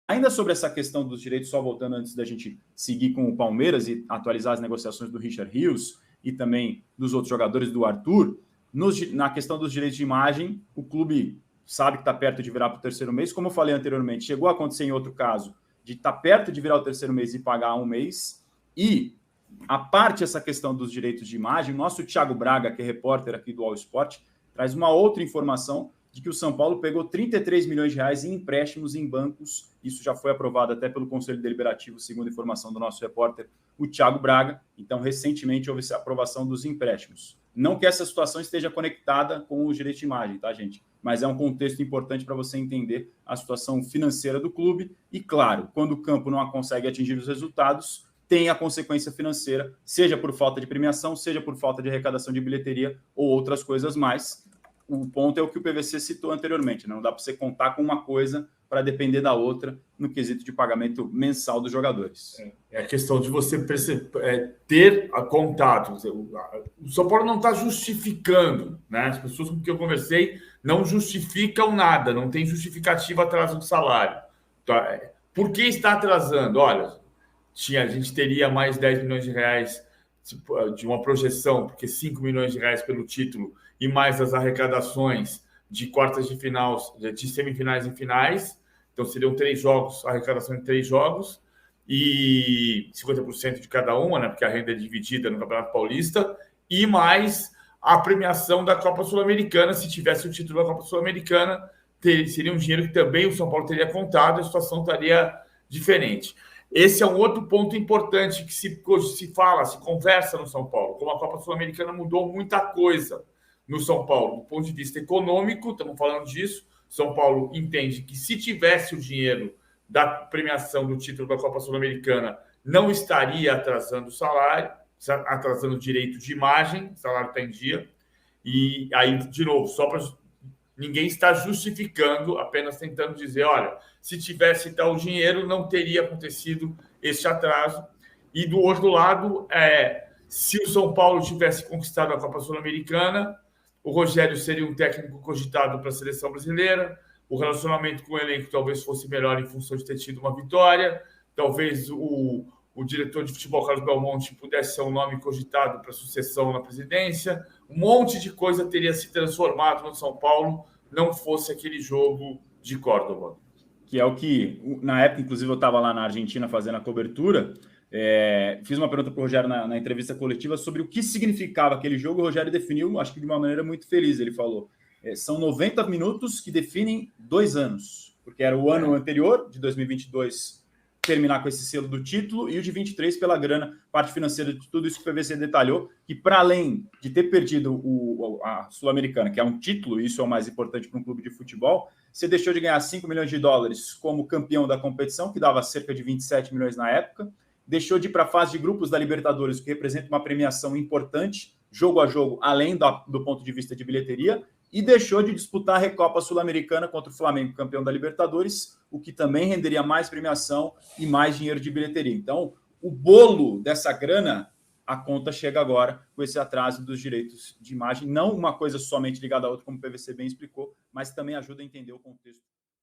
Ainda sobre essa questão dos direitos, só voltando antes da gente seguir com o Palmeiras e atualizar as negociações do Richard Rios e também dos outros jogadores do Arthur, na questão dos direitos de imagem, o clube sabe que está perto de virar para o terceiro mês. Como eu falei anteriormente, chegou a acontecer em outro caso, de estar perto de virar o terceiro mês e pagar um mês. E, a parte essa questão dos direitos de imagem, o nosso Thiago Braga, que é repórter aqui do All Sport, traz uma outra informação de que o São Paulo pegou 33 milhões de reais em empréstimos em bancos. Isso já foi aprovado até pelo Conselho Deliberativo, segundo a informação do nosso repórter, o Thiago Braga. Então, recentemente, houve essa aprovação dos empréstimos. Não que essa situação esteja conectada com os direitos de imagem, tá, gente? Mas é um contexto importante para você entender a situação financeira do clube. E, claro, quando o campo não consegue atingir os resultados, tem a consequência financeira, seja por falta de premiação, seja por falta de arrecadação de bilheteria ou outras coisas mais. O ponto é o que o PVC citou anteriormente, né? Não dá para você contar com uma coisa para depender da outra no quesito de pagamento mensal dos jogadores. É a questão de você ter contato. O São Paulo não está justificando, né? As pessoas com quem eu conversei não justificam nada, não tem justificativa atraso de salário. Por que está atrasando? Olha, a gente teria mais 10 milhões de reais de uma projeção, porque 5 milhões de reais pelo título e mais as arrecadações de quartas de final, de semifinais e finais. Então, seriam 3 jogos, arrecadação de 3 jogos, e 50% de cada uma, né? Porque a renda é dividida no Campeonato Paulista, e mais a premiação da Copa Sul-Americana. Se tivesse o título da Copa Sul-Americana, seria um dinheiro que também o São Paulo teria contado, a situação estaria diferente. Esse é um outro ponto importante que se conversa no São Paulo. Como a Copa Sul-Americana mudou muita coisa no São Paulo, do ponto de vista econômico, estamos falando disso. São Paulo entende que se tivesse o dinheiro da premiação do título da Copa Sul-Americana, não estaria atrasando o salário, atrasando o direito de imagem, o salário está em dia. E aí, de novo, ninguém está justificando, apenas tentando dizer, olha, se tivesse tal dinheiro, não teria acontecido esse atraso. E do outro lado, se o São Paulo tivesse conquistado a Copa Sul-Americana, o Rogério seria um técnico cogitado para a seleção brasileira, o relacionamento com o elenco talvez fosse melhor em função de ter tido uma vitória, talvez o diretor de futebol, Carlos Belmonte, pudesse ser um nome cogitado para sucessão na presidência. Um monte de coisa teria se transformado no São Paulo, não fosse aquele jogo de Córdoba. Que é o que, na época, inclusive, eu estava lá na Argentina fazendo a cobertura, fiz uma pergunta para o Rogério na entrevista coletiva sobre o que significava aquele jogo. O Rogério definiu, acho que de uma maneira muito feliz. Ele falou, são 90 minutos que definem 2 anos, porque era o ano anterior, de 2022, terminar com esse selo do título, e o de 23 pela grana, parte financeira de tudo isso que o PVC detalhou, que para além de ter perdido a Sul-Americana, que é um título, isso é o mais importante para um clube de futebol, você deixou de ganhar 5 milhões de dólares como campeão da competição, que dava cerca de 27 milhões na época, deixou de ir para a fase de grupos da Libertadores, que representa uma premiação importante, jogo a jogo, além do ponto de vista de bilheteria, e deixou de disputar a Recopa Sul-Americana contra o Flamengo, campeão da Libertadores, o que também renderia mais premiação e mais dinheiro de bilheteria. Então, o bolo dessa grana, a conta chega agora com esse atraso dos direitos de imagem, não uma coisa somente ligada à outra, como o PVC bem explicou, mas também ajuda a entender o contexto